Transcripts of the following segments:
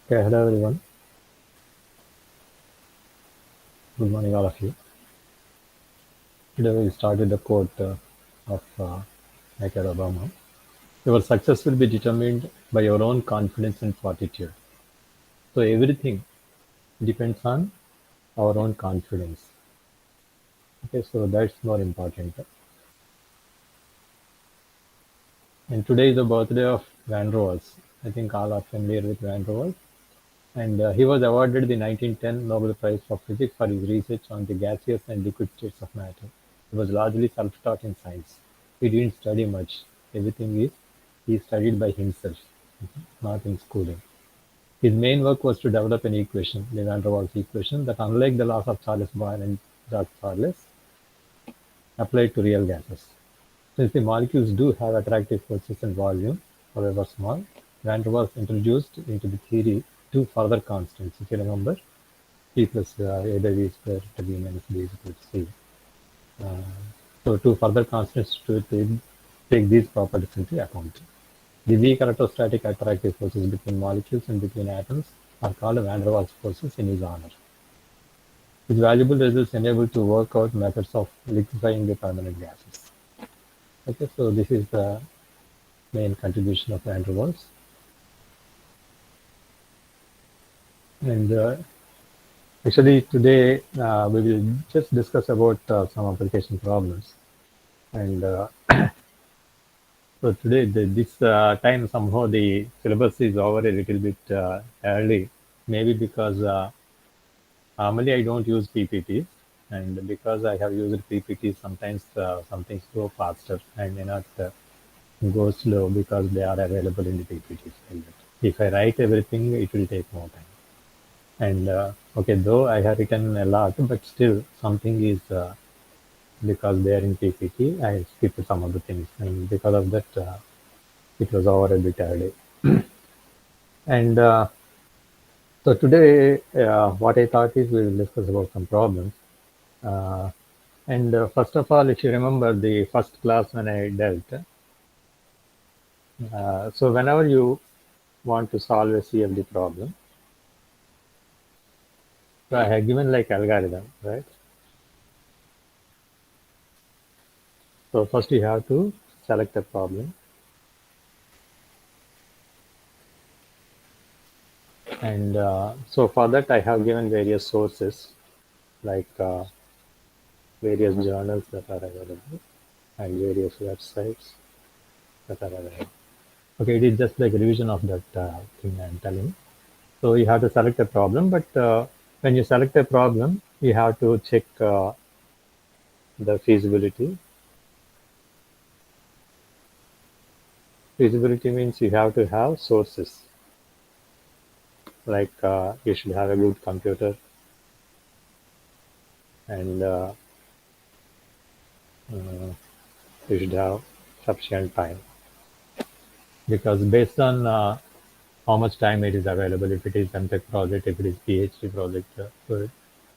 Okay, hello everyone. Good morning, all of you. Today we started the quote of Michael Obama. Your success will be determined by your own confidence and fortitude. So everything depends on our own confidence. Okay, so that's more important. And today is the birthday of Van Roos. I think all are familiar with Van Roos. And he was awarded the 1910 Nobel Prize for Physics for his research on the gaseous and liquid states of matter. He was largely self-taught in science. He didn't study much. Everything is he studied by himself, not in schooling. His main work was to develop an equation, the Van der Waals equation, that unlike the laws of Charles Boyle and Jacques Charles, applied to real gases. Since the molecules do have attractive forces and volume, however small, Van der Waals introduced into the theory two further constants, if you remember, P plus A by V square to B minus B is equal to C. Uh, so two further constants to take these properties into account. The weak electrostatic attractive forces between molecules and between atoms are called van der Waals forces in his honor. His valuable results enable to work out methods of liquefying the permanent gases. Okay, so this is the main contribution of van der Waals. And actually today we will just discuss about some application problems. And so today, this time somehow the syllabus is over a little bit early, maybe because normally I don't use PPTs, and because I have used PPTs, sometimes some things go faster and may not go slow because they are available in the PPTs. Like that. If I write everything, it will take more time. And okay, though I have written a lot, but still something is because they are in PPT, I skipped some of the things, and because of that, it was over a bit early. And so today, what I thought is we will discuss about some problems. Uh, and first of all, if you remember the first class when I dealt, so whenever you want to solve a CFD problem, so I have given like algorithm, right? So first you have to select a problem, and so for that I have given various sources like various journals that are available and various websites that are available. Okay, it is just like a revision of that thing I'm telling. So you have to select a problem, but when you select a problem, you have to check the feasibility. Feasibility means you have to have sources, like you should have a good computer and you should have sufficient time. Because based on how much time it is available, if it is MTech project, if it is PhD project, so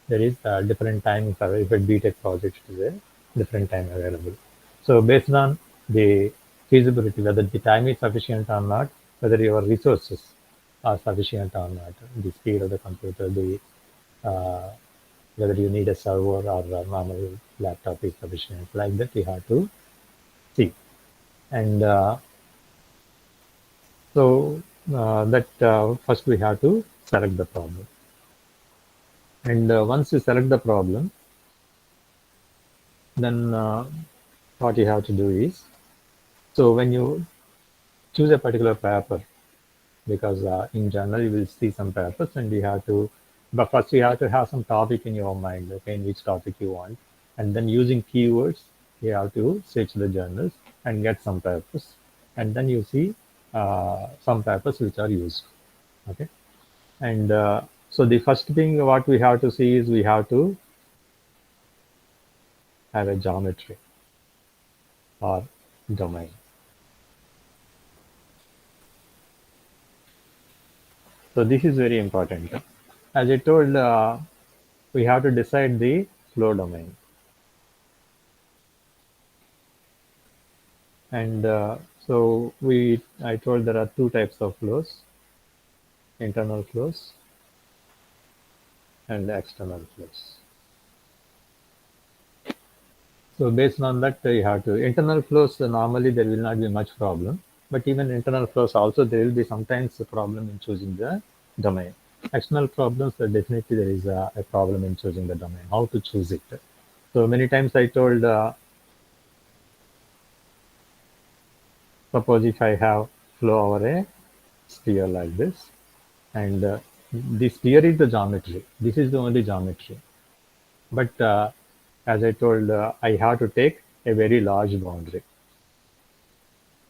there is different time. If a BTech project is a different time available. So based on the feasibility, whether the time is sufficient or not, whether your resources are sufficient or not, the speed of the computer, the uh, whether you need a server or a normal laptop is sufficient. Like that, you have to see. And so that first we have to select the problem. And once you select the problem, then what you have to do is, so when you choose a particular paper, because in general you will see some papers and you have to, but first you have to have some topic in your mind, okay, in which topic you want. And then using keywords, you have to search the journals and get some papers. And then you see some papers which are used, okay. And so the first thing what we have to see is we have to have a geometry or domain. So this is very important. As I told, we have to decide the flow domain. And so I told there are two types of flows. internal flows and external flows. So based on that, you have to internal flows. Normally, there will not be much problem, but even internal flows also there will be sometimes a problem in choosing the domain. External problems, definitely there is a problem in choosing the domain. How to choose it? So many times I told, suppose if I have flow over a sphere like this, and the sphere is the geometry. This is the only geometry. But as I told, I have to take a very large boundary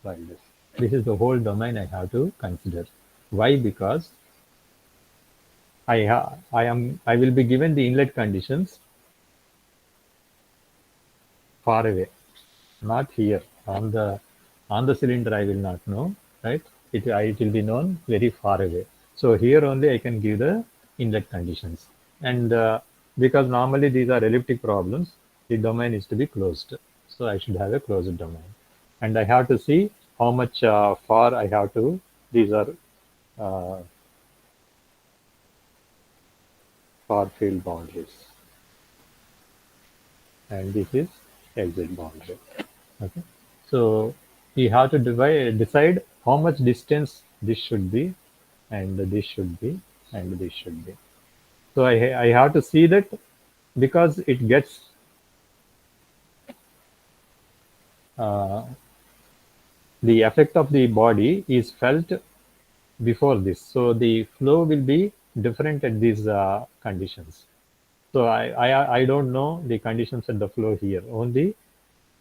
like this. This is the whole domain I have to consider. Why? Because I will be given the inlet conditions far away, not here on the cylinder. I will not know, right? It will be known very far away. So here only I can give the inlet conditions, and because normally these are elliptic problems, the domain is to be closed. So I should have a closed domain, and I have to see how much far I have to. These are uh, far field boundaries, and this is exit boundary. Okay, so you have to decide how much distance this should be, and this should be, and this should be. So I have to see that because it gets uh, the effect of the body is felt before this. So the flow will be different at these conditions. So I don't know the conditions at the flow here. Only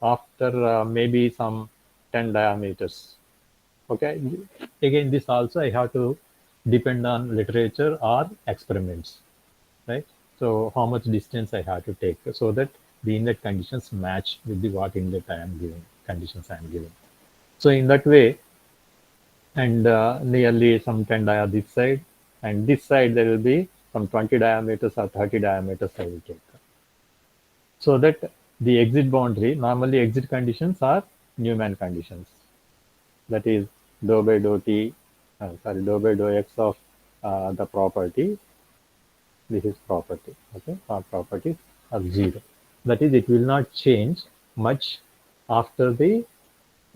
after maybe some 10 diameters. Okay. Again, this also I have to depend on literature or experiments, right? So how much distance I have to take so that the inlet conditions match with the what inlet I am giving, conditions I am giving. So in that way, and nearly some 10 dia this side, and this side there will be some 20 diameters or 30 diameters I will take. So that the exit boundary, normally exit conditions are Newman conditions. That is dou by dou t, dou by dou x of the property. This is property, okay? Our properties are zero. That is, it will not change much after the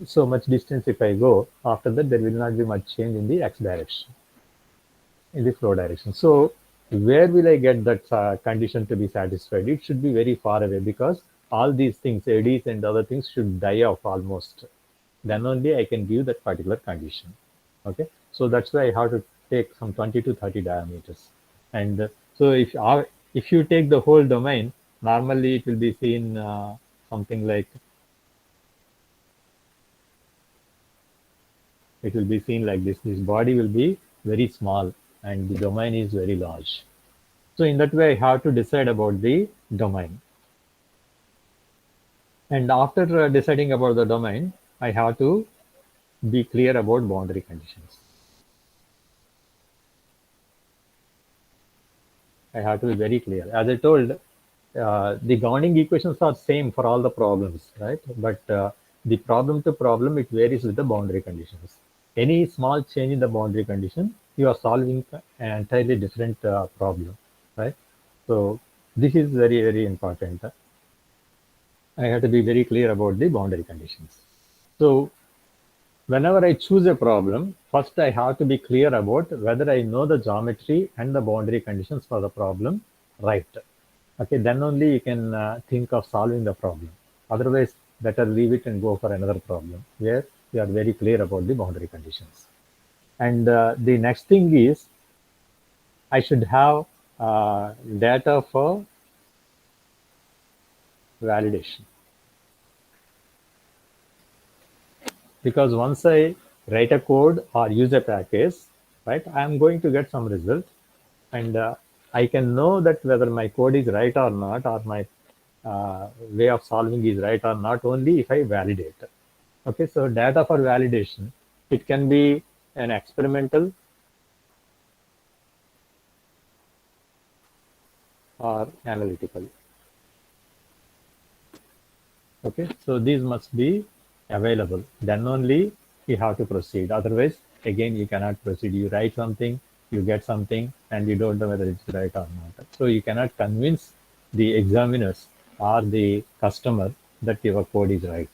so much distance. If I go after that, there will not be much change in the x direction, in the flow direction. So where will I get that condition to be satisfied? It should be very far away because all these things, eddies and other things, should die off almost. Then only I can give that particular condition. Okay, so that's why I have to take some 20 to 30 diameters. And so if you take the whole domain, normally it will be seen something like, it will be seen like this. This body will be very small and the domain is very large. So in that way, I have to decide about the domain. And after deciding about the domain, I have to be clear about boundary conditions. I have to be very clear. As I told, the governing equations are same for all the problems, right? But the problem to problem, it varies with the boundary conditions. Any small change in the boundary condition, you are solving an entirely different problem, right? So this is very, very important. I have to be very clear about the boundary conditions. So whenever I choose a problem, first I have to be clear about whether I know the geometry and the boundary conditions for the problem right. Okay, then only you can think of solving the problem. Otherwise, better leave it and go for another problem where you are very clear about the boundary conditions. And the next thing is I should have data for validation. Because once I write a code or use a package, right, I am going to get some result, and I can know that whether my code is right or not, or my way of solving is right or not, only if I validate. Okay, so data for validation, it can be an experimental or analytical. Okay, so these must be available. Then only you have to proceed. Otherwise, again, you cannot proceed. You write something you get something and you don't know whether it's right or not. So you cannot convince the examiners or the customer that your code is right.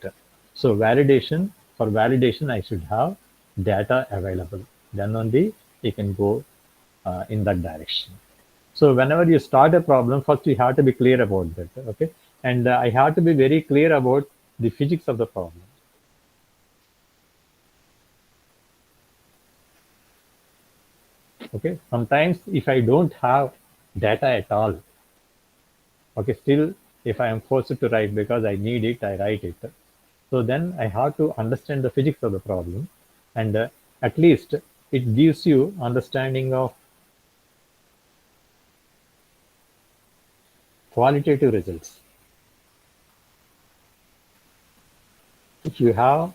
So for validation, I should have data available. Then only you can go in that direction. So whenever you start a problem, first you have to be clear about that. Okay. And I have to be very clear about the physics of the problem. Okay. Sometimes if I don't have data at all, okay, still if I am forced to write because I need it, I write it. So then I have to understand the physics of the problem, and at least it gives you understanding of qualitative results. If you have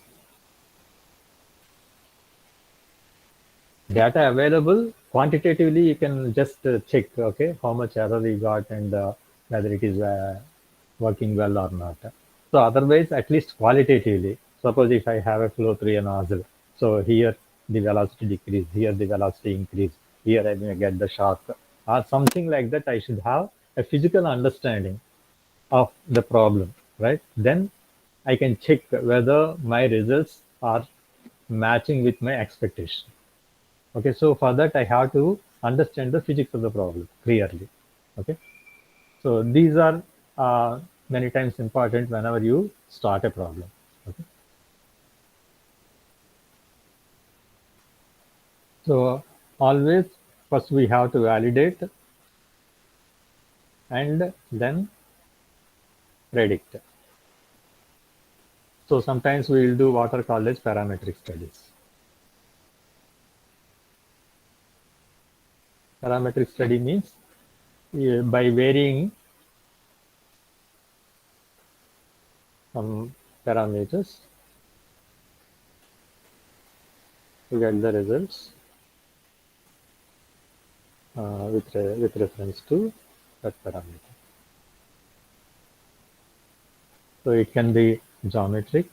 data available quantitatively, you can just check, okay, how much error you got and whether it is working well or not. So otherwise, at least qualitatively, suppose if I have a flow through a nozzle, so here the velocity decrease, here the velocity increase, here I may get the shock or something like that. I should have a physical understanding of the problem, right? Then I can check whether my results are matching with my expectation. Okay, so for that I have to understand the physics of the problem clearly. Okay, so these are many times important whenever you start a problem. Okay, so always first we have to validate and then predict. So sometimes we will do what are called as parametric studies. Parametric study means by varying some parameters to get the results with reference to that parameter. So it can be geometric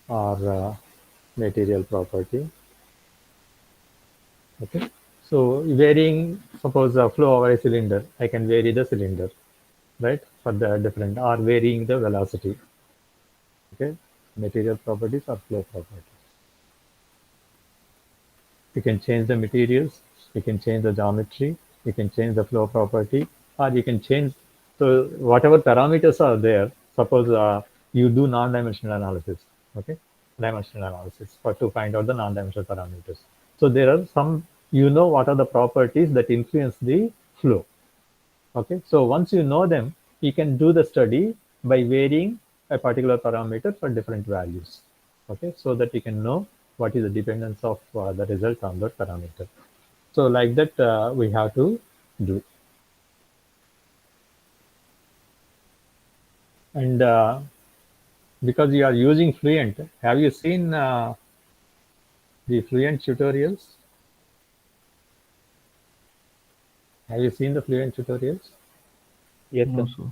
or material property. Okay. So varying, suppose a flow over a cylinder, I can vary the cylinder, right? For the different or varying the velocity. Okay. Material properties or flow properties. You can change the materials, you can change the geometry, you can change the flow property, or you can change. So whatever parameters are there, suppose you do non-dimensional analysis, okay, dimensional analysis for to find out the non-dimensional parameters. So there are some, what are the properties that influence the flow. Okay, so once you know them, you can do the study by varying a particular parameter for different values. Okay, so that you can know what is the dependence of the result on that parameter. So like that, we have to do. And because you are using Fluent, have you seen the Fluent tutorials? Have you seen the Fluent tutorials? Yes, No, sir. sir.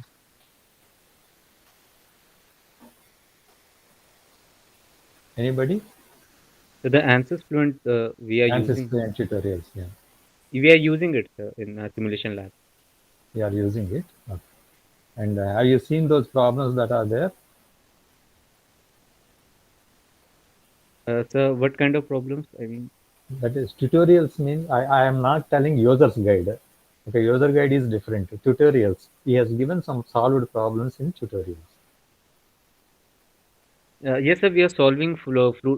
Anybody? So the Answers Fluent Answers Fluent tutorials, yeah. we are using it, sir, in simulation lab. You are using it. Okay. And have you seen those problems that are there? So what kind of problems? I mean, That is, tutorials means I am not telling user's guide. Okay, user guide is different. Tutorials. He has given some solved problems in tutorials. yes, sir, we are solving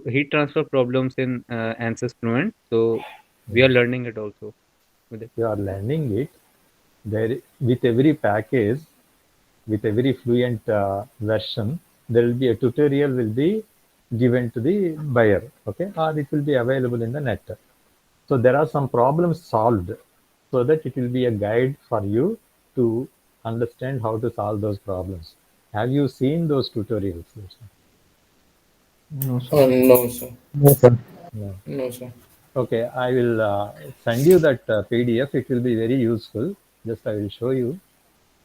heat transfer problems in Answers Fluent. So we Yeah. are learning it also with it. You are learning it. There, with every package, with every Fluent version, there will be a tutorial will be given to the buyer. Okay, or it will be available in the net. So there are some problems solved so that it will be a guide for you to understand how to solve those problems. Have you seen those tutorials? No, sir. No, sir. No, sir. No. No, sir. Okay, I will send you that PDF. It will be very useful. Just I will show you.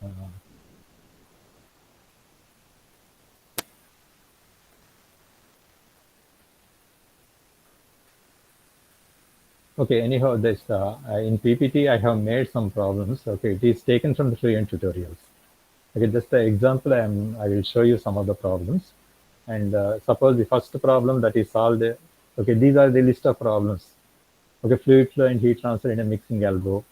Uh, Okay, anyhow, this in PPT I have made some problems. Okay, it is taken from the Fluent tutorials. Okay, just the example I will show you some of the problems. And suppose the first problem that is solved. Okay, these are the list of problems. Okay, fluid flow and heat transfer in a mixing elbow,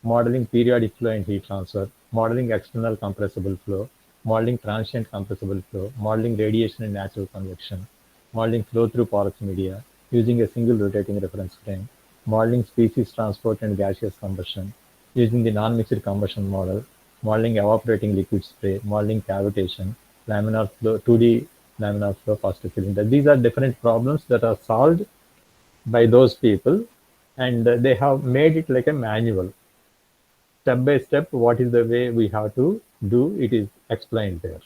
modeling periodic flow and heat transfer, modeling external compressible flow, modeling transient compressible flow, modeling radiation and natural convection, modeling flow through porous media using a single rotating reference frame, modeling species transport and gaseous combustion using the non-mixed combustion model, modeling evaporating liquid spray, modeling cavitation, laminar flow, 2D laminar flow fast cylinder. These are different problems that are solved by those people, and they have made it like a manual. Step by step, what is the way we have to do, it is explained there.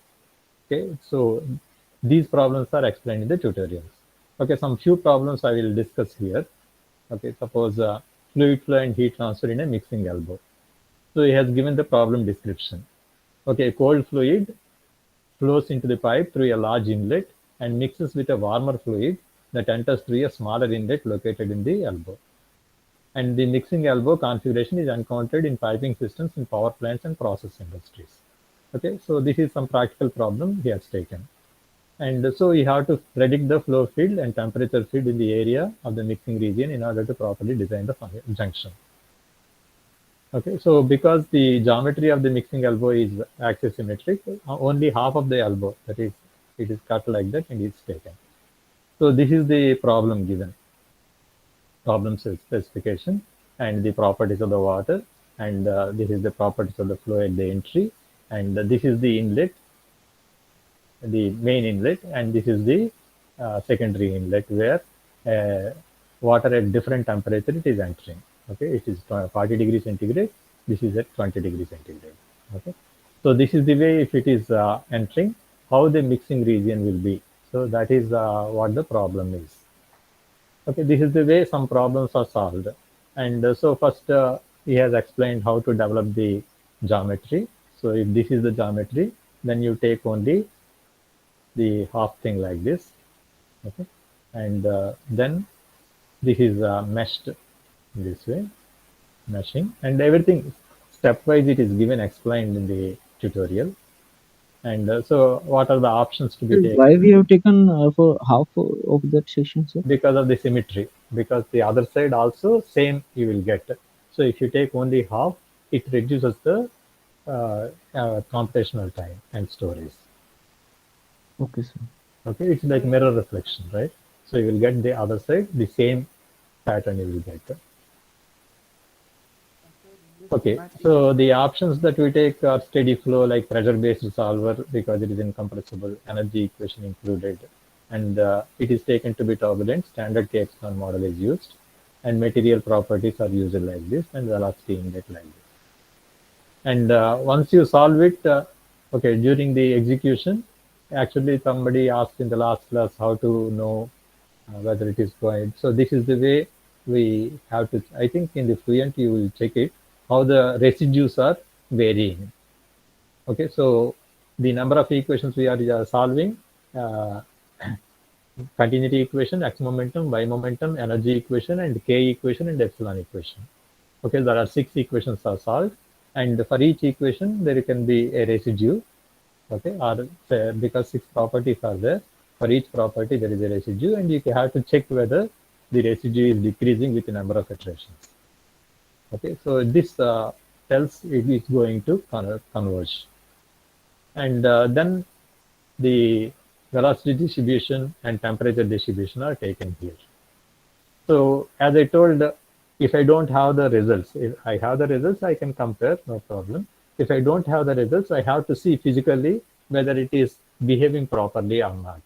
Okay, so these problems are explained in the tutorials. Okay, some few problems I will discuss here. Okay, suppose fluid flow and heat transfer in a mixing elbow. So he has given the problem description. Okay, cold fluid flows into the pipe through a large inlet and mixes with a warmer fluid that enters through a smaller inlet located in the elbow. And the mixing elbow configuration is encountered in piping systems in power plants and process industries. Okay, so this is some practical problem he has taken. And so you have to predict the flow field and temperature field in the area of the mixing region in order to properly design the junction. Okay, so because the geometry of the mixing elbow is axisymmetric, only half of the elbow, that is, it is cut like that and is taken. So this is the problem given, problem specification, and the properties of the water, and this is the properties of the flow at the entry, and this is the inlet, the main inlet, and this is the secondary inlet where water at different temperature it is entering. Okay, it is 40 degrees centigrade. This is at 20 degrees centigrade. Okay, so this is the way if it is entering, how the mixing region will be. So that is what the problem is. Okay, this is the way some problems are solved. And so first he has explained how to develop the geometry. So if this is the geometry, then you take only the half thing like this. Okay, and then this is meshed this way, meshing, and everything stepwise it is given explained in the tutorial. And so what are the options to be taken? Why we have taken for half of that section, sir? Because of the symmetry, because the other side also same you will get. So if you take only half, it reduces the computational time and storage. Okay, sir. Okay, it's like mirror reflection, right? So you will get the other side, the same pattern you will get. Okay, so the options that we take are steady flow, like pressure-based solver, because it is incompressible, energy equation included, and it is taken to be turbulent. Standard K-Epsilon model is used, and material properties are used like this, and velocity inlet like this. And once you solve it, okay, during the execution, actually somebody asked in the last class how to know whether it is going. So this is the way we have to. I think in the Fluent you will check it how the residues are varying. Okay, so the number of equations we are solving, continuity equation, x momentum, y momentum, energy equation, and k equation and epsilon equation. Okay, there are 6 equations are solved, and for each equation there can be a residue. Okay, or because 6 properties are there, for each property there is a residue, and you have to check whether the residue is decreasing with the number of iterations. Okay, so this tells it is going to converge. And then the velocity distribution and temperature distribution are taken here. So as I told, if I don't have the results, if I have the results, I can compare, no problem. If I don't have the results, I have to see physically whether it is behaving properly or not.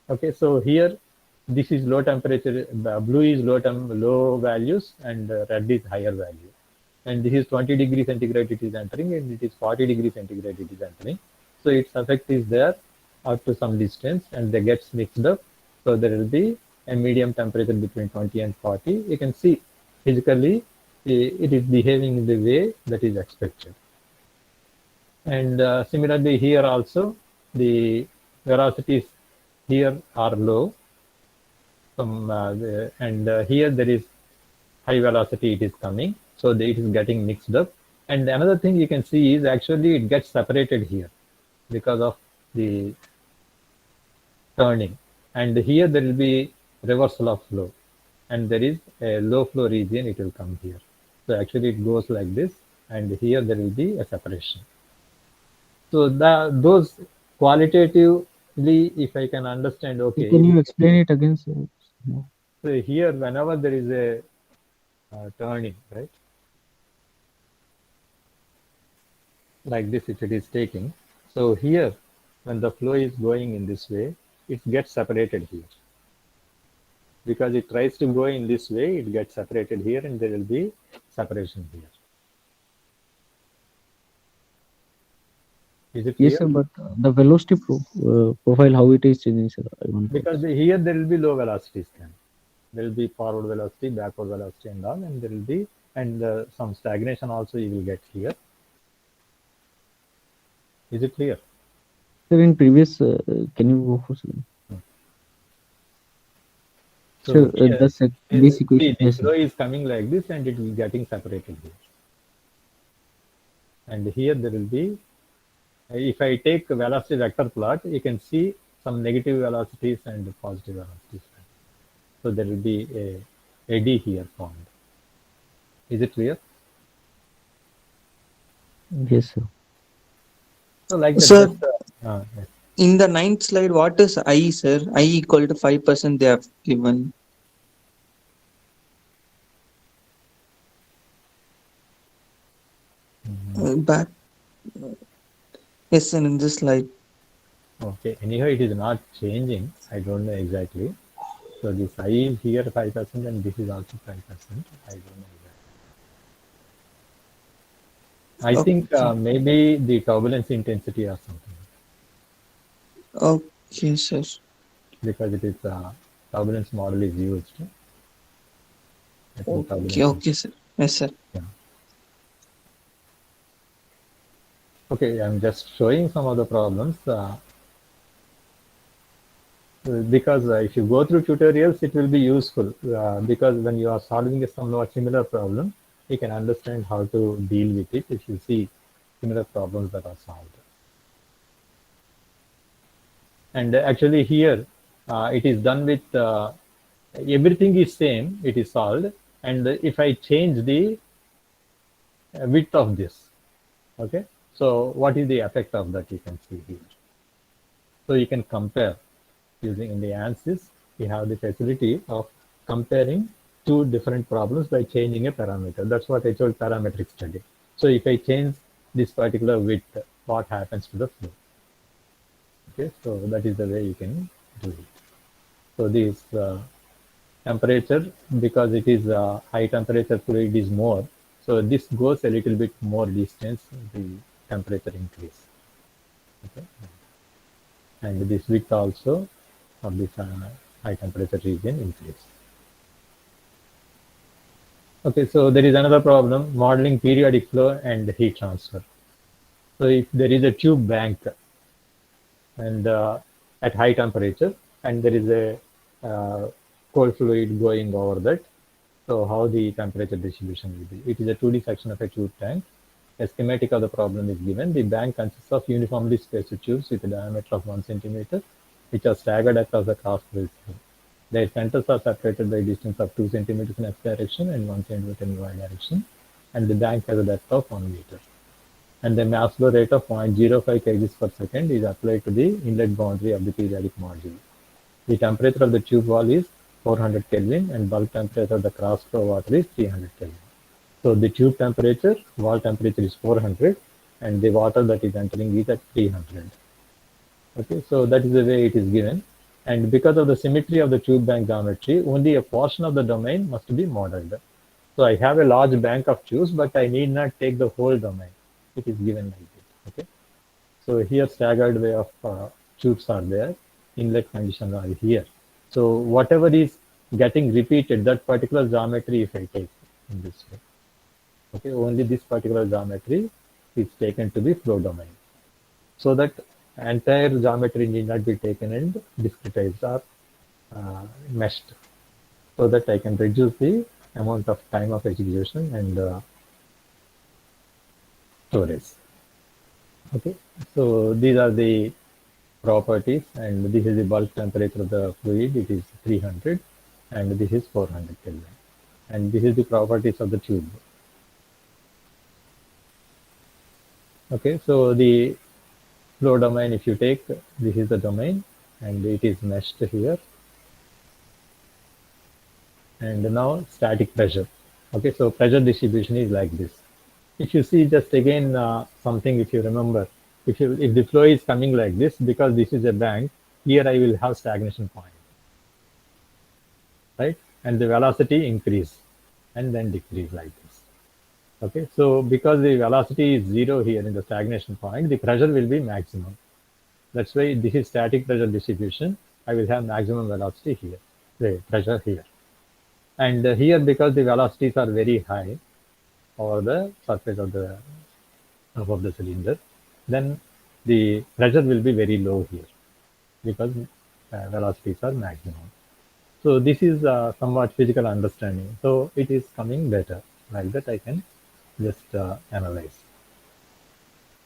Okay, so here this is low temperature, blue is low values, and red is higher value. And this is 20 degrees centigrade it is entering, and it is 40 degrees centigrade it is entering. So its effect is there up to some distance, and they gets mixed up. So there will be a medium temperature between 20 and 40. You can see physically it is behaving in the way that is expected. And similarly here also the velocities here are low, and here there is high velocity it is coming, so it is getting mixed up. And another thing you can see is actually it gets separated here because of the turning. And here there will be reversal of flow, and there is a low flow region, it will come here. So actually it goes like this, and here there will be a separation. So those qualitatively, if I can understand, okay. Can you explain it again, sir? No. So here, whenever there is a turning, right? Like this, if it is taking. So here, when the flow is going in this way, it gets separated here. Because it tries to go in this way, it gets separated here, and there will be separation here. Is it clear? Yes, sir, but the velocity profile, how it is changing, sir? I want to Because here there will be low velocity scan. There will be forward velocity, backward velocity, and all, and there will be some stagnation also you will get here. Is it clear? Sir, in previous, can you go for something? So Sir, here, this equation. the Yes, flow sir. is coming like this, and it is getting separated here. And here there will be, if I take a velocity vector plot, you can see some negative velocities and positive velocities. So there will be a eddy here formed. Is it clear? Yes, sir. So like that. Sir, Yes. in the ninth slide, what is I, sir? I equal to 5% they have given. Back. Yes, sir, in this slide. Okay. Anyhow, it is not changing. I don't know exactly. So this I is here 5%, and this is also 5%. I don't know exactly. I think maybe the turbulence intensity or something, Okay, sir. because it is turbulence model is used. I think Okay, sir. Yes, sir. Yeah. Okay, I'm just showing some of the problems. Because if you go through tutorials, it will be useful, because when you are solving a somewhat similar problem, you can understand how to deal with it if you see similar problems that are solved. And actually here, it is done with everything is same, it is solved. And if I change the width of this, okay, so what is the effect of that, you can see here. So you can compare. Using in the ANSYS, we have the facility of comparing two different problems by changing a parameter. That's what I told parametric study. So if I change this particular width, what happens to the flow? Okay, so that is the way you can do it. So this temperature, because it is high temperature fluid is more, so this goes a little bit more distance, the temperature increase. Okay, and this width also of this high temperature region increase. Okay, so there is another problem, modeling periodic flow and heat transfer. So if there is a tube bank and at high temperature, and there is a cold fluid going over that, so how the temperature distribution will be? It is a 2D section of a tube tank. A schematic of the problem is given. The bank consists of uniformly spaced tubes with a diameter of 1 centimeter, which are staggered across the cross flow. Their centers are separated by a distance of 2 centimeters in x direction and 1 centimeter in y direction, and the bank has a depth of 1 meter. And the mass flow rate of 0.05 kg per second is applied to the inlet boundary of the periodic module. The temperature of the tube wall is 400 Kelvin, and bulk temperature of the cross flow water is 300 Kelvin. So the tube temperature, wall temperature is 400, and the water that is entering is at 300. Okay, so that is the way it is given. And because of the symmetry of the tube bank geometry, only a portion of the domain must be modeled. So I have a large bank of tubes, but I need not take the whole domain. It is given like this. Okay. So here staggered way of tubes are there. Inlet conditions are here. So whatever is getting repeated, that particular geometry, if I take in this way, okay, only this particular geometry is taken to be flow domain, so that entire geometry need not be taken and discretized or meshed, so that I can reduce the amount of time of execution and storage. Okay, so these are the properties, and this is the bulk temperature of the fluid. It is 300, and this is 400 Kelvin, and this is the properties of the tube. Okay, so the flow domain, if you take, this is the domain, and it is meshed here. And now static pressure. Okay, so pressure distribution is like this. If you see just again something, if you remember, if the flow is coming like this, because this is a bank, here I will have stagnation point, right? And the velocity increase and then decrease like this. Okay, so because the velocity is 0 here in the stagnation point, the pressure will be maximum. That's why this is static pressure distribution. I will have maximum velocity here, the pressure here. And here, because the velocities are very high over the surface of the top of the cylinder, then the pressure will be very low here because velocities are maximum. So this is somewhat physical understanding. So it is coming better. Like that I can just analyze.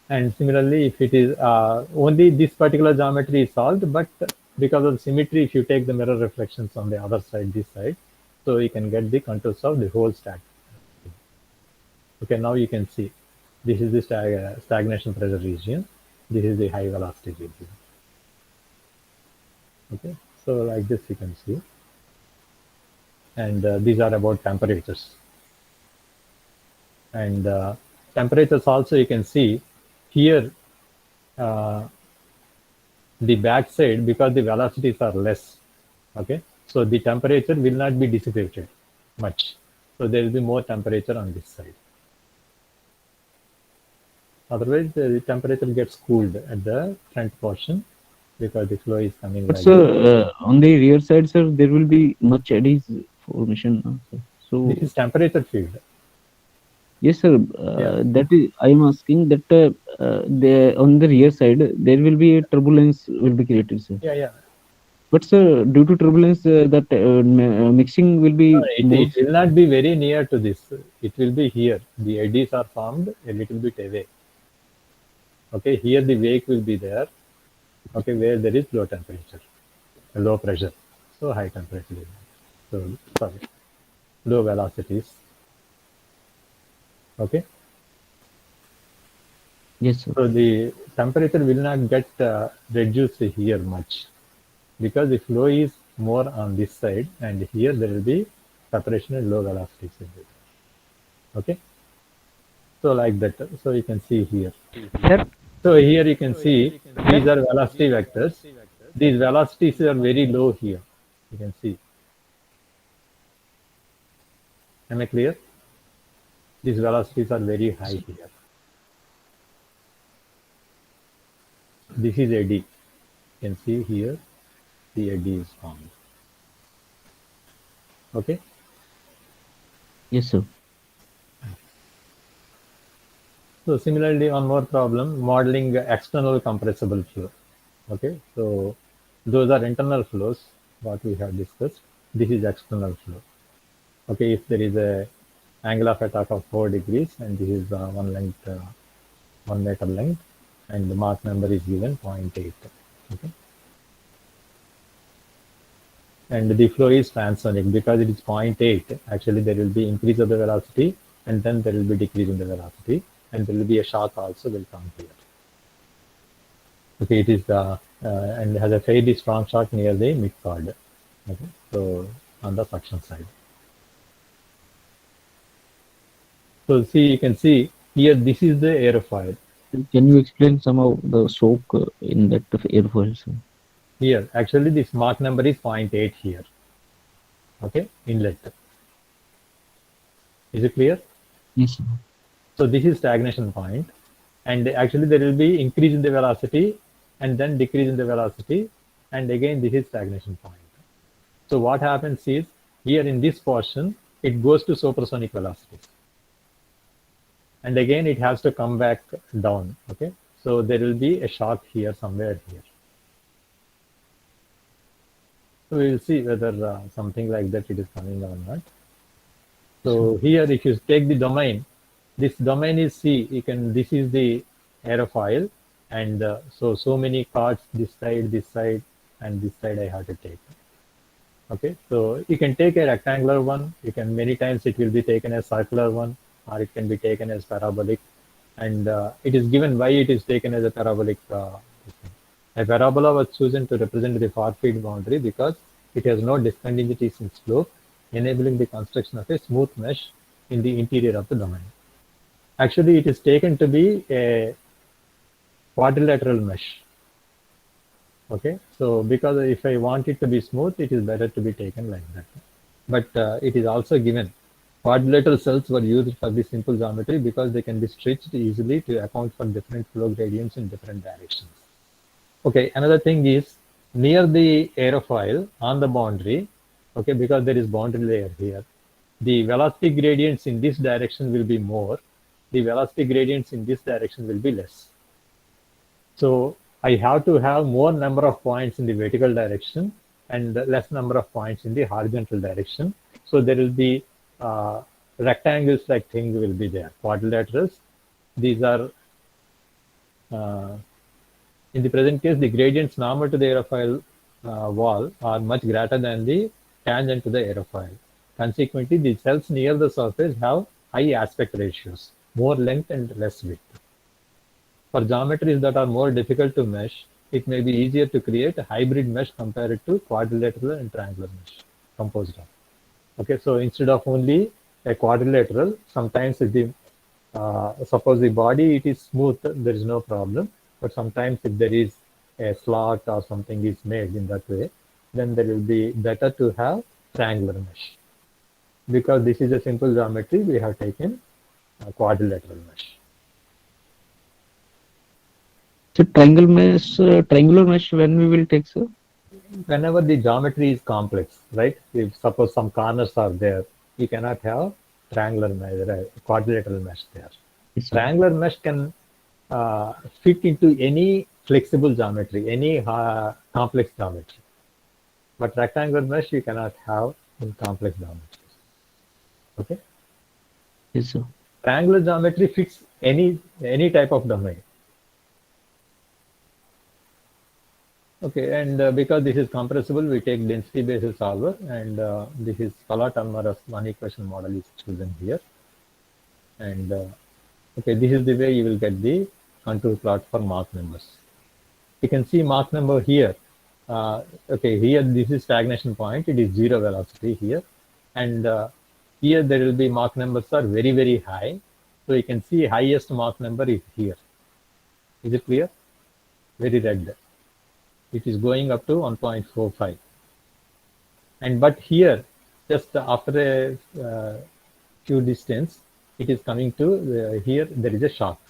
And similarly, if it is only this particular geometry is solved, but because of symmetry, if you take the mirror reflections on the other side, this side, so you can get the contours of the whole stack. Okay, now you can see this is the stagnation pressure region. This is the high velocity region. Okay, so like this you can see. And these are about temperatures. And temperatures also you can see here, the backside, because the velocities are less. Okay, so the temperature will not be dissipated much. So there will be more temperature on this side. Otherwise, the temperature gets cooled at the front portion because the flow is coming But like sir, on the rear side, sir, there will be much eddies formation. Sir. So this is temperature field. yes, sir. That is, I am asking that on the rear side there will be a turbulence will be created, sir. Yeah. But sir, due to turbulence, that mixing will be more. It will not be very near to this. It will be here. The eddies are formed a little bit away. Okay, here the wake will be there. Okay, where there is low temperature, low pressure, so high temperature. So sorry, low velocities. Okay. Yes, sir. So the temperature will not get reduced here much because the flow is more on this side, and here there will be separation at low velocities. Okay. So like that. So you can see here. Sir, So here you can see these are velocity vectors. These velocities are very low here. You can see. Am I clear? These velocities are very high here. This is eddy. You can see here the eddy is formed. Okay. Yes, sir. So similarly, one more problem, modeling external compressible flow. Okay, so those are internal flows, what we have discussed. This is external flow. Okay, if there is a angle of attack of 4 degrees, and this is one length, 1 meter length, and the Mach number is given 0.8. Okay, and the flow is transonic because it is 0.8. Actually, there will be increase of the velocity, and then there will be decrease in the velocity, and there will be a shock also will come here. Okay, it is and has a fairly strong shock near the mid chord. Okay, so on the suction side. So see, you can see here, this is the airfoil. Can you explain some of the soak in that airfoil, sir? Here, actually, this Mach number is 0.8 here. Okay, inlet. Is it clear? Yes, sir. So this is stagnation point, and actually there will be increase in the velocity and then decrease in the velocity, and again this is stagnation point. So what happens is here in this portion it goes to supersonic velocities, and again it has to come back down. Okay, so there will be a shock here somewhere here. So we will see whether something like that it is coming or not. So here, if you take the domain, this domain is C. This is the aerofoil, and so many cards this side, and this side I have to take. Okay, so you can take a rectangular one. You can many times it will be taken as circular one, or it can be taken as parabolic, and it is given why it is taken as a parabolic. A parabola was chosen to represent the far-field boundary because it has no discontinuities in slope, enabling the construction of a smooth mesh in the interior of the domain. Actually, it is taken to be a quadrilateral mesh. Okay, so because if I want it to be smooth, it is better to be taken like that. But it is also given. Quadrilateral cells were used for the simple geometry because they can be stretched easily to account for different flow gradients in different directions. Okay, another thing is near the aerofoil on the boundary, okay, because there is boundary layer here, the velocity gradients in this direction will be more, the velocity gradients in this direction will be less. So I have to have more number of points in the vertical direction and less number of points in the horizontal direction. So there will be rectangles like things will be there, quadrilaterals. These are in the present case, the gradients normal to the aerofoil wall are much greater than the tangent to the aerofoil. Consequently, the cells near the surface have high aspect ratios, more length and less width. For geometries that are more difficult to mesh, it may be easier to create a hybrid mesh compared to quadrilateral and triangular mesh composed of. Okay, so instead of only a quadrilateral, sometimes if the suppose the body it is smooth, there is no problem. But sometimes if there is a slot or something is made in that way, then there will be better to have triangular mesh. Because this is a simple geometry, we have taken a quadrilateral mesh. So triangular mesh when we will take, sir? Whenever the geometry is complex, right? If suppose some corners are there, you cannot have triangular mesh, quadrilateral mesh there. Yes, sir. Triangular mesh can fit into any flexible geometry, any complex geometry. But rectangular mesh you cannot have in complex geometries. Okay? Yes, sir. Triangular geometry fits any type of domain. Okay, and because this is compressible, we take density basis solver, and this is Collat-Almaras one equation model is chosen here. And okay, this is the way you will get the contour plot for Mach numbers. You can see Mach number here. Okay, here this is stagnation point. It is zero velocity here, and here there will be Mach numbers are very, very high. So you can see highest Mach number is here. Is it clear? Very red. It is going up to 1.45. And but here, just after a few distance, it is coming to here. There is a shock.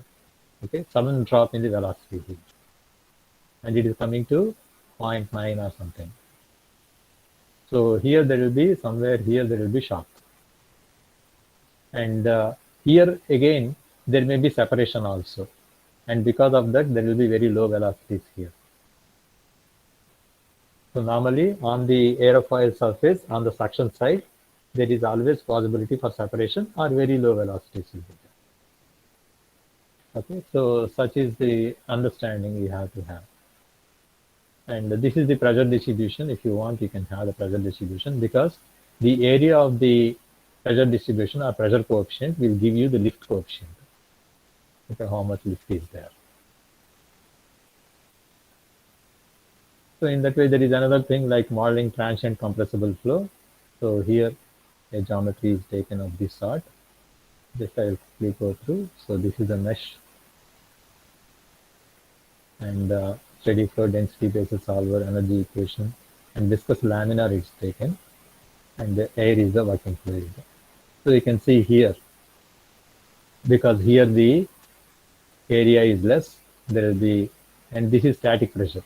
Okay, sudden drop in the velocity here, and it is coming to 0.9 or something. So here there will be somewhere here there will be shock, and here again there may be separation also, and because of that there will be very low velocities here. So normally on the aerofoil surface on the suction side, there is always possibility for separation or very low velocities will be there. Okay, so such is the understanding we have to have. And this is the pressure distribution. If you want, you can have the pressure distribution because the area of the pressure distribution or pressure coefficient will give you the lift coefficient. Okay, how much lift is there. So in that way, there is another thing like modeling transient compressible flow. So here a geometry is taken of this sort. Just I will quickly go through. So this is a mesh, and steady flow density basis solver energy equation, and viscous laminar is taken, and the air is the working fluid. So you can see here, because here the area is less, there will be, and this is static pressure.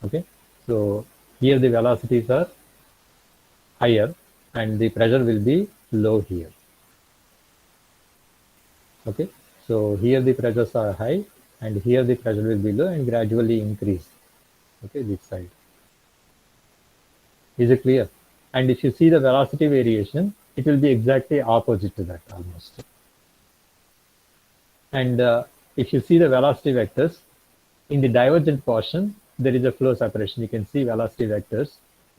Okay, so here the velocities are higher and the pressure will be low here. Okay, so here the pressures are high and here the pressure will be low and gradually increase. Okay, this side. Is it clear? And if you see the velocity variation, it will be exactly opposite to that almost. And if you see the velocity vectors, in the divergent portion, there is a flow separation. You can see velocity vectors.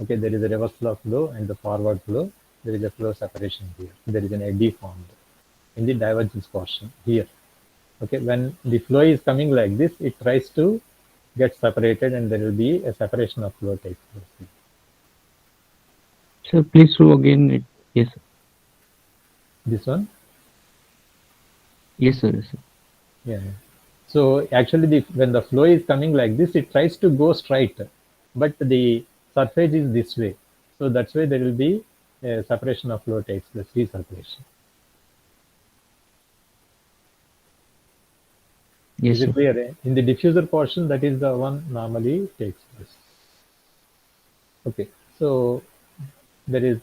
Okay, there is a reverse flow and the forward flow. There is a flow separation here. There is an eddy formed in the divergence portion here. Okay, when the flow is coming like this, it tries to get separated and there will be a separation of flow takes place. Sir, please show again it. Yes, sir. This one? Yes, sir. Yes, sir. Yeah. So actually, when the flow is coming like this, it tries to go straight, but the surface is this way. So that's why there will be a separation of flow takes place, recirculation. Yes, Is it sir. clear? In the diffuser portion, that is the one normally takes place. Okay. So there is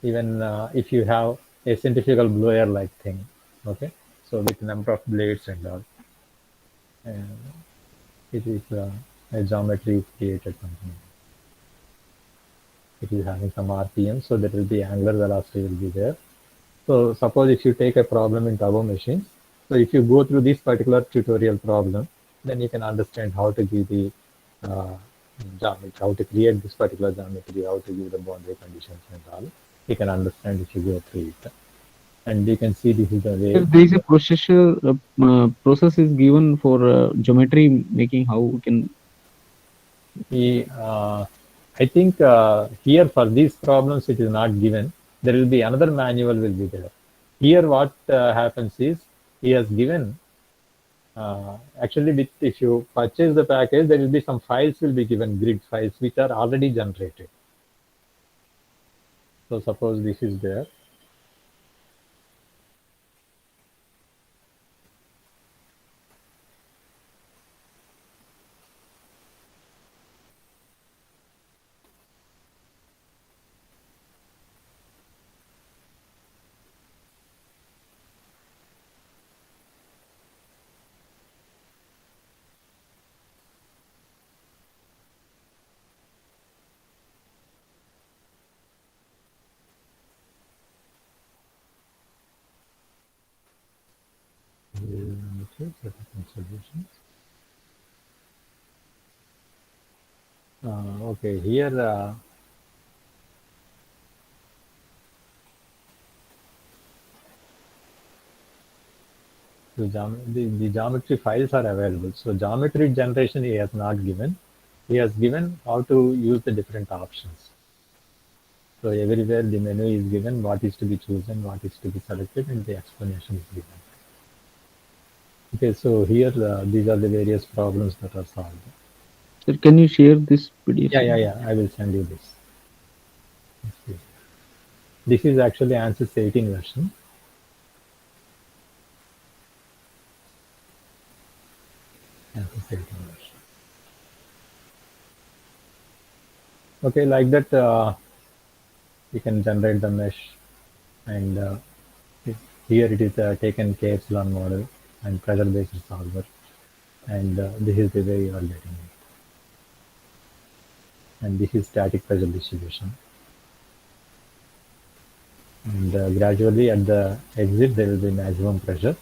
even if you have a centrifugal blower like thing, okay. So with number of blades and all, and it is a geometry is created something. It is having some RPM, so there will be angular velocity will be there. So suppose if you take a problem in turbo machines, so if you go through this particular tutorial problem, then you can understand how to give the uh, geometry, how to create this particular geometry, how to give the boundary conditions and all. You can understand if you go through it. And you can see this is the Sir, way. there is a process is given for geometry making. How we can? I think here for these problems it is not given. There will be another manual will be there. Here what happens is he has given actually with, if you purchase the package there will be some files will be given, grid files which are already generated. So suppose this is there. Solutions. Okay, here the geometry files are available. So geometry generation he has not given. He has given how to use the different options. So everywhere the menu is given, what is to be chosen, what is to be selected, and the explanation is given. Okay, so here these are the various problems that are solved. Sir, can you share this PDF? Yeah. I will send you this. This is actually ANSYS 18 version. ANSYS 18 version. Okay, like that you can generate the mesh, and here it is taken K epsilon model and pressure based solver, and this is the way you are getting it. And this is static pressure distribution. And gradually at the exit there will be maximum pressure.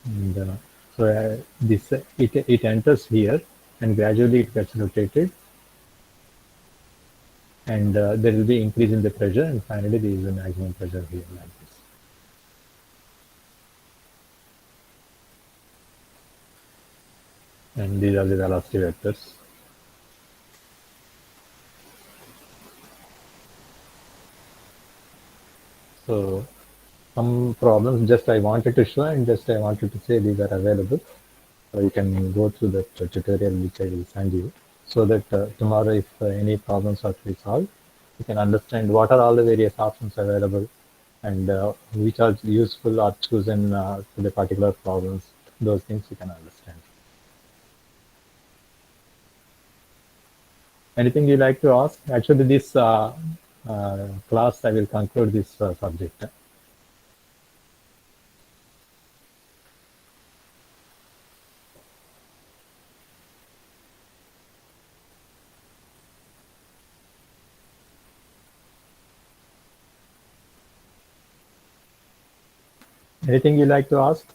And so this it enters here and gradually it gets rotated, and there will be increase in the pressure, and finally there is a maximum pressure here like this. And these are the velocity vectors. So some problems just I wanted to show, and just I wanted to say these are available. So you can go through the tutorial which I will send you, so that tomorrow if any problems are to be solved, you can understand what are all the various options available, and which are useful or chosen for the particular problems. Those things you can understand. Anything you like to ask? Actually, this class I will conclude this subject. Anything you like to ask?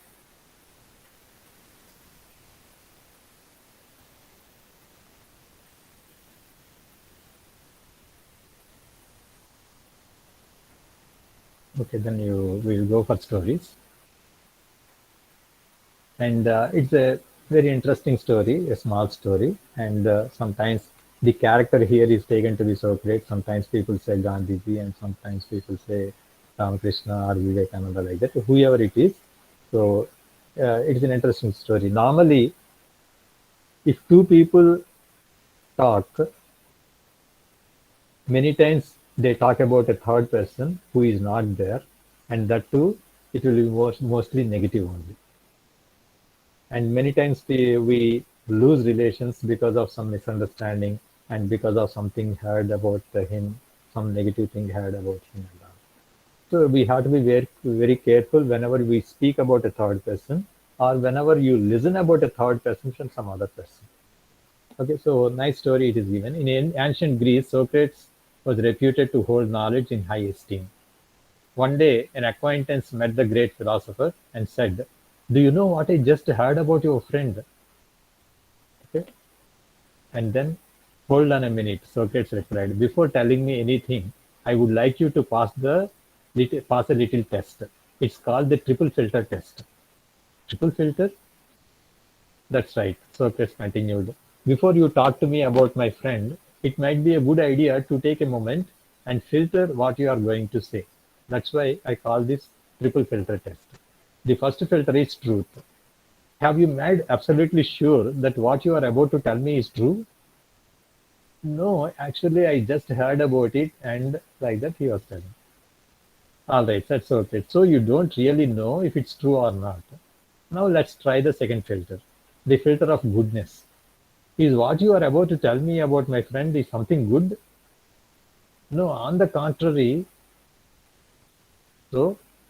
Okay, then you will go for stories. And it's a very interesting story, a small story. And sometimes the character here is taken to be Socrates. Sometimes people say Gandhiji, and sometimes people say Ramakrishna or Vivekananda, like that, whoever it is. So it's an interesting story. Normally, if two people talk, many times they talk about a third person who is not there, and that too, it will be mostly negative only. And many times we lose relations because of some misunderstanding and because of something heard about him, some negative thing heard about him. And all. So we have to be very, very careful whenever we speak about a third person or whenever you listen about a third person from some other person. Okay, so nice story it is given. In ancient Greece, Socrates was reputed to hold knowledge in high esteem. One day, an acquaintance met the great philosopher and said, "Do you know what I just heard about your friend?" Okay. And then, "Hold on a minute," Socrates replied. "Before telling me anything, I would like you to pass a little test. It's called the triple filter test." Triple filter? That's right, Socrates continued. "Before you talk to me about my friend, it might be a good idea to take a moment and filter what you are going to say. That's why I call this triple filter test. The first filter is truth. Have you made absolutely sure that what you are about to tell me is true?" "No, actually, I just heard about it," and like that he was telling. "All right, that's okay. So you don't really know if it's true or not. Now let's try the second filter, the filter of goodness. Is what you are about to tell me about my friend is something good?" "No, on the contrary." "So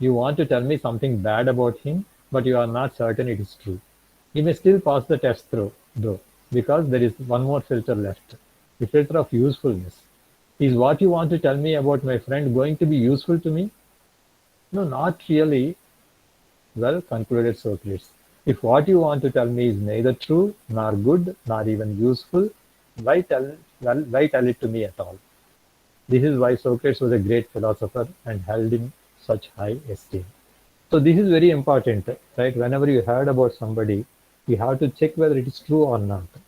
you want to tell me something bad about him, but you are not certain it is true. You may still pass the test through, though, because there is one more filter left, the filter of usefulness. Is what you want to tell me about my friend going to be useful to me?" "No, not really." "Well," concluded Socrates, "if what you want to tell me is neither true, nor good, nor even useful, why tell it to me at all?" This is why Socrates was a great philosopher and held in such high esteem. So this is very important, right? Whenever you heard about somebody, you have to check whether it is true or not,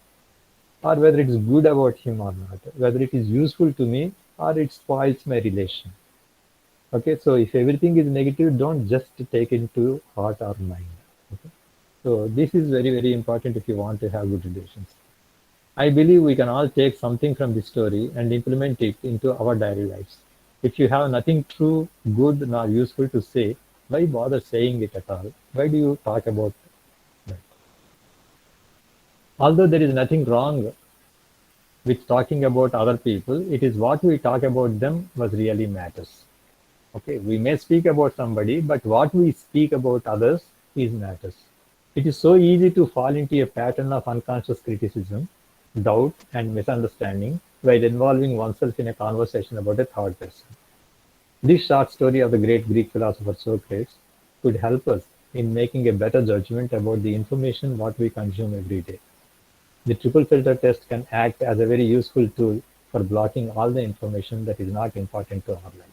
or whether it is good about him or not, whether it is useful to me or it spoils my relation. Okay, so if everything is negative, don't just take into heart or mind. Okay? So this is very, very important if you want to have good relations. I believe we can all take something from this story and implement it into our daily lives. If you have nothing true, good, nor useful to say, why bother saying it at all? Why do you talk about that? Although there is nothing wrong with talking about other people, it is what we talk about them what really matters. Okay, we may speak about somebody, but what we speak about others is matters. It is so easy to fall into a pattern of unconscious criticism, doubt, and misunderstanding while involving oneself in a conversation about a third person. This short story of the great Greek philosopher Socrates could help us in making a better judgment about the information what we consume every day. The triple filter test can act as a very useful tool for blocking all the information that is not important to our lives.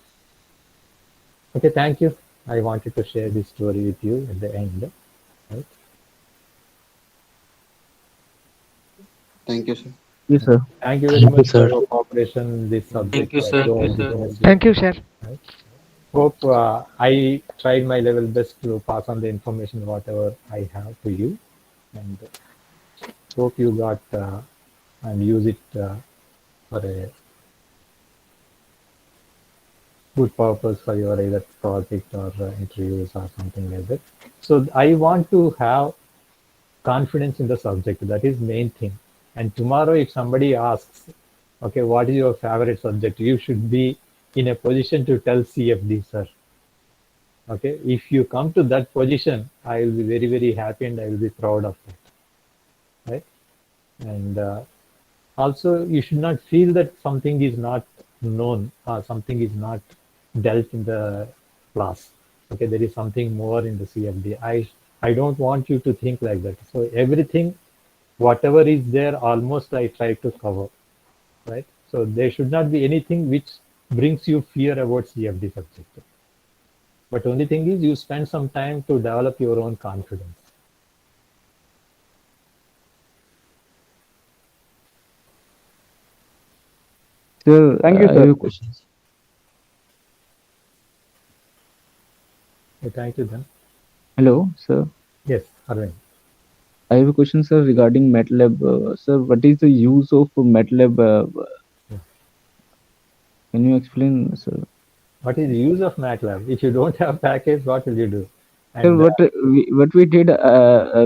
Okay, thank you. I wanted to share this story with you at the end. Right? Thank you, sir. Yes, sir. Thank you very Thank you, much for sir. your cooperation. This subject Thank you, was sir. so interesting. Thank you, sir. Right? Hope I tried my level best to pass on the information whatever I have to you, and hope you got and use it for a good purpose for your either project or interviews or something like that. So I want to have confidence in the subject. That is main thing. And tomorrow, if somebody asks, okay, what is your favorite subject? You should be in a position to tell CFD, sir. Okay, if you come to that position, I will be very, very happy and I will be proud of that. Right? And also, you should not feel that something is not known or something is not dealt in the class. Okay, there is something more in the CFD. I don't want you to think like that. So everything, whatever is there, almost I try to cover, right? So there should not be anything which brings you fear about CFD subject. But only thing is you spend some time to develop your own confidence. Sir, Thank you, I sir. have questions. Okay, thank you then. Hello, sir. Yes, Arvind. I have a question, sir, regarding MATLAB. Sir, what is the use of MATLAB? Can you explain, sir? What is the use of MATLAB? If you don't have package, what will you do? Sir, And what we did,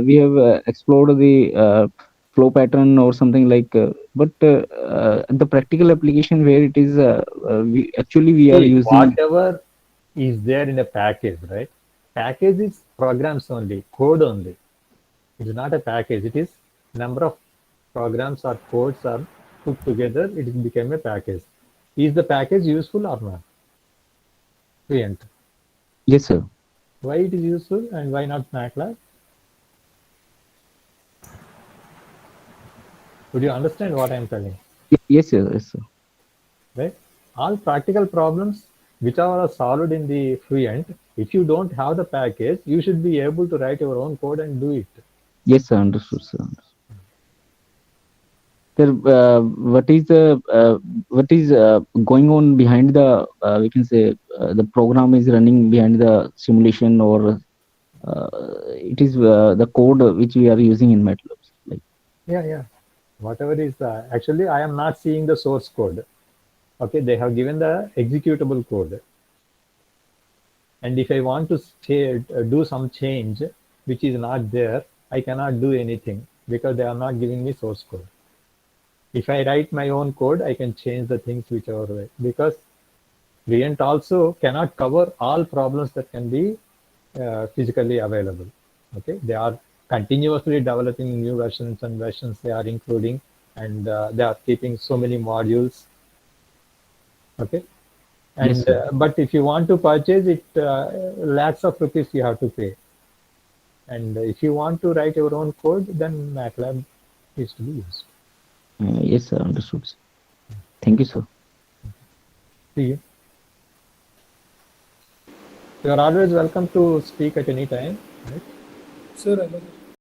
we have explored the flow pattern or something like, but the practical application where it is, we are see, using. whatever is there in a package, right? Package is programs only, code only. It is not a package. It is number of programs or codes are put together. It became a package. Is the package useful or not? Brilliant. Yes, sir. Why it is useful and why not MATLAB? Would you understand what I am telling? Yes, sir. Yes, sir. Right? All practical problems which are solved in the Fluent, if you don't have the package, you should be able to write your own code and do it. Yes, sir. Understood, sir. Sir, what is going on behind the we can say the program is running behind the simulation, or it is the code which we are using in MATLAB. Like, Yeah. Whatever is actually, I am not seeing the source code. Okay, they have given the executable code. And if I want to do some change which is not there, I cannot do anything because they are not giving me source code. If I write my own code, I can change the things whichever way, because React also cannot cover all problems that can be physically available. Okay, they are continuously developing new versions and versions they are including, and they are keeping so many modules. Okay, and yes, sir. but if you want to purchase it, lakhs of rupees you have to pay. And if you want to write your own code, then MATLAB is to be used. Yes, sir. Understood, sir. Thank you, sir. See you. You are always welcome to speak at any time. Right? Sir, I have a